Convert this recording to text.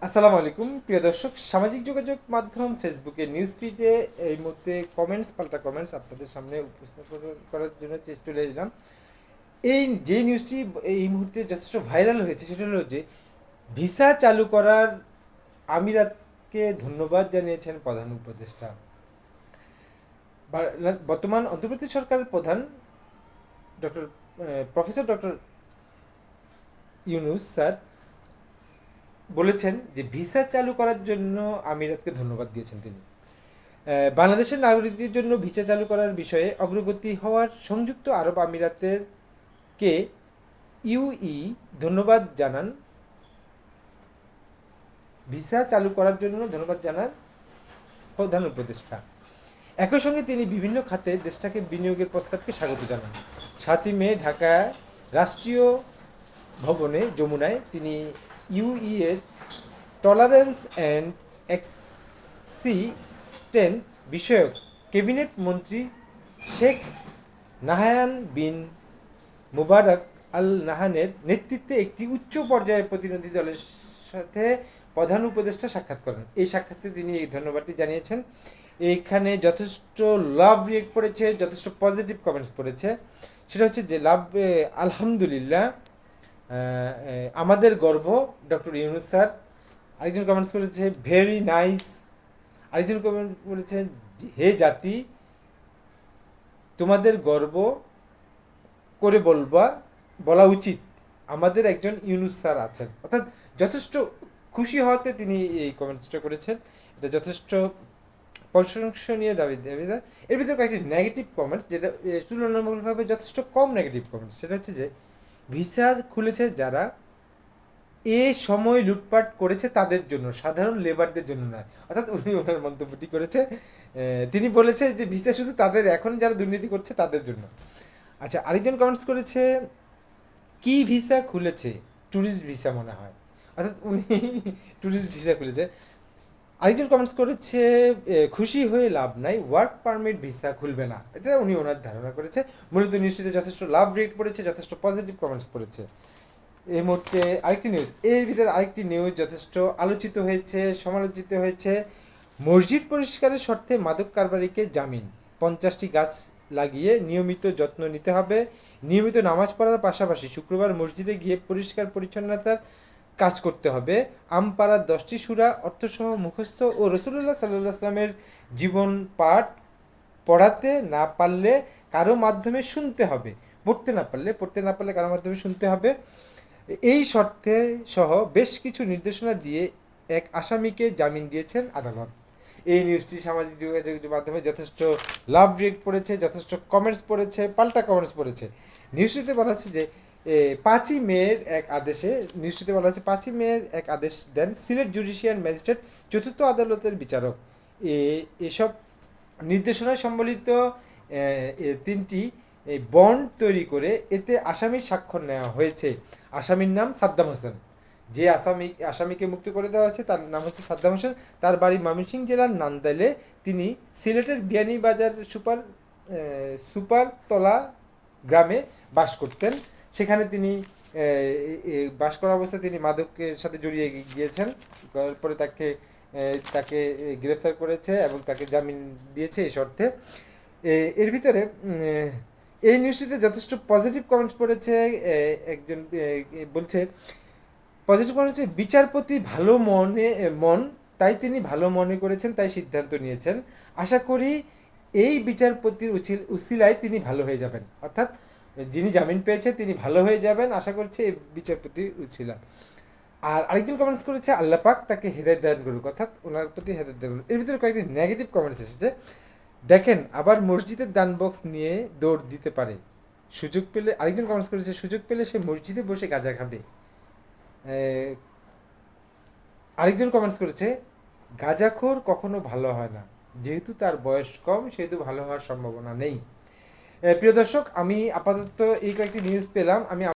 আসসালামু আলাইকুম প্রিয় দর্শক, সামাজিক যোগাযোগ মাধ্যম ফেসবুকের নিউজ ফিডে এই মুহূর্তে পাল্টা কমেন্টস আপনাদের সামনে উপস্থাপন করার জন্য চেষ্টা চলে এলাম। এই যে নিউজটি এই মুহূর্তে যথেষ্ট ভাইরাল হয়েছে সেটা হলো যে ভিসা চালু করার আমিরাতকে ধন্যবাদ জানিয়েছেন প্রধান উপদেষ্টা। বর্তমান অন্তর্বর্তী সরকারের প্রধান doctor professor doctor Yunus sir বলেছেন যে ভিসা চালু করার জন্য আমিরাতকে ধন্যবাদ দিয়েছেন তিনি। বাংলাদেশের নাগরিকদের জন্য ভিসা চালু করার বিষয়ে অগ্রগতি হওয়ার সংযুক্ত আরব আমিরাতের কে ইউই ধন্যবাদ জানান। ভিসা চালু করার জন্য ধন্যবাদ জানান প্রধান উপদেষ্টা। একই সঙ্গে তিনি বিভিন্ন খাতে দেশটাকে বিনিয়োগের প্রস্তাবকে স্বাগত জানান। 7ই মে ঢাকা রাষ্ট্রীয় ভবনে যমুনায় তিনি ইউই এর টলারেন্স অ্যান্ড এক্সিস্টেন্স বিষয়ক ক্যাবিনেট মন্ত্রী শেখ নাহায়ান বিন মুবারক আল নাহানের নেতৃত্বে একটি উচ্চ পর্যায়ের প্রতিনিধি দলের সাথে প্রধান উপদেষ্টা সাক্ষাৎ করেন। এই সাক্ষাতে তিনি এই ধন্যবাদটি জানিয়েছেন। এইখানে যথেষ্ট লাভ রিয়েক্ট পড়েছে, যথেষ্ট পজিটিভ কমেন্টস পড়েছে। সেটা হচ্ছে যে আলহামদুলিল্লাহ, আমাদের গর্ব ডক্টর ইউনুস স্যার। আরেকজন কমেন্টস করেছে ভেরি নাইস। আরেকজন কমেন্ট করেছে হে জাতি, তোমাদের গর্ব করে বলা উচিত আমাদের একজন ইউনুস স্যার আছেন। অর্থাৎ যথেষ্ট খুশি হওয়াতে তিনি এই কমেন্টসটা করেছেন। এটা যথেষ্ট প্রশংসনীয় দাবিদার। এর ভিতরে কয়েকটি নেগেটিভ কমেন্টস, যেটা তুলনামূলকভাবে যথেষ্ট কম নেগেটিভ কমেন্টস। সেটা হচ্ছে যে ভিসা খুলেছে যারা এ সময় লুটপাট করেছে তাদের জন্য, সাধারণ লেবারদের জন্য নয়। অর্থাৎ উনি ওনার মন্তব্যটি করেছে। তিনি বলেছে যে ভিসা শুধু তাদের, এখন যারা দুর্নীতি করছে তাদের জন্য। আচ্ছা, আরেকজন কমেন্টস করেছে কি ভিসা খুলেছে, ট্যুরিস্ট ভিসা মনে হয়। অর্থাৎ উনি ট্যুরিস্ট ভিসা খুলেছে। আরেকজন কমেন্টস করেছে খুশি হয়ে লাভ নাই, ওয়ার্ক পারমিট ভিসা খুলবে না। এটা উনি ওনার ধারণা করেছে। মূলত নিশ্চিত যথেষ্ট লাভ রেট পড়েছে, যথেষ্ট পজিটিভ কমেন্টস পড়েছে। এই মুহূর্তে আরেকটি নিউজ, এর ভিতরে আরেকটি নিউজ যথেষ্ট আলোচিত হয়েছে, সমালোচিত হয়েছে। মসজিদ পরিষ্কারের স্বার্থে মাদক কারবারিকে জামিন। 50টি গাছ লাগিয়ে নিয়মিত যত্ন নিতে হবে। নিয়মিত নামাজ পড়ার পাশাপাশি শুক্রবার মসজিদে গিয়ে পরিষ্কার পরিচ্ছন্নতার কাজ করতে হবে। আমপাড়ার 10টি সূরা অর্থসহ মুখস্থ ও রসুল্লাহ সাল্লাহ সাল্লামের জীবন পাঠ পড়াতে না পারলে কারো মাধ্যমে শুনতে হবে। পড়তে না পারলে কারো মাধ্যমে শুনতে হবে। এই শর্তে সহ বেশ কিছু নির্দেশনা দিয়ে এক আসামিকে জামিন দিয়েছেন আদালত। এই নিউজটি সামাজিক যোগাযোগের মাধ্যমে যথেষ্ট লাভ রিয়েক্ট পড়েছে, যথেষ্ট কমেন্টস পড়েছে, পাল্টা কমেন্টস পড়েছে। নিউজটিতে বলা হচ্ছে যে 5ই মের এক আদেশে নিউজটিতে বলা হচ্ছে 5ই মের এক আদেশ দেন সিলেট জুডিশিয়াল ম্যাজিস্ট্রেট চতুর্থ আদালতের বিচারক। এসব নির্দেশনায় সম্বলিত 3টি বন্ড তৈরি করে এতে আসামির স্বাক্ষর নেওয়া হয়েছে। আসামির নাম সাদ্দাম হোসেন। যে আসামিকে মুক্ত করে দেওয়া হয়েছে তার নাম হচ্ছে সাদ্দাম হোসেন। তার বাড়ি ময়মনসিংহ জেলার নান্দাইলে। তিনি সিলেটের বিয়ানীবাজার সুপারতলা গ্রামে বাস করতেন। সেখানে তিনি বাস করা অবস্থায় তিনি মাদকের সাথে জড়িয়ে গিয়েছেন। পরে তাকে গ্রেফতার করেছে এবং তাকে জামিন দিয়েছে এই শর্তে। এর ভিতরে এই নিউজটিতে যথেষ্ট পজিটিভ কমেন্টস পড়েছে। একজন বলছে পজিটিভ কমেন্ট হচ্ছে বিচারপতি ভালো মন তাই তিনি ভালো মনে করেছেন, তাই সিদ্ধান্ত নিয়েছেন। আশা করি এই বিচারপতির উসিলায় তিনি ভালো হয়ে যাবেন। অর্থাৎ যিনি জামিন পেয়েছে তিনি ভালো হয়ে যাবেন, আশা করছে এই বিচারপতির উসিলা। আর আরেকজন কমেন্টস করেছে আল্লাহ পাক তাকে হেদায়েত দান করুক, অর্থাৎ ওনার প্রতি হেদায়েত দান করুক। এর ভিতরে কয়েকটি নেগেটিভ কমেন্টস এসেছে। দেখেন আবার মসজিদের দান বক্স নিয়ে দৌড় দিতে পারে, সুযোগ পেলে। আরেকজন কমেন্টস করেছে সুযোগ পেলে সে মসজিদে বসে গাঁজা খাবে। আরেকজন কমেন্টস করেছে গাঁজাখোর কখনো ভালো হয় না, যেহেতু তার বয়স কম সেহেতু ভালো হওয়ার সম্ভাবনা নেই। প্রিয় দর্শক, আমি আপাতত এই কয়েকটি নিউজ পেলাম। আমি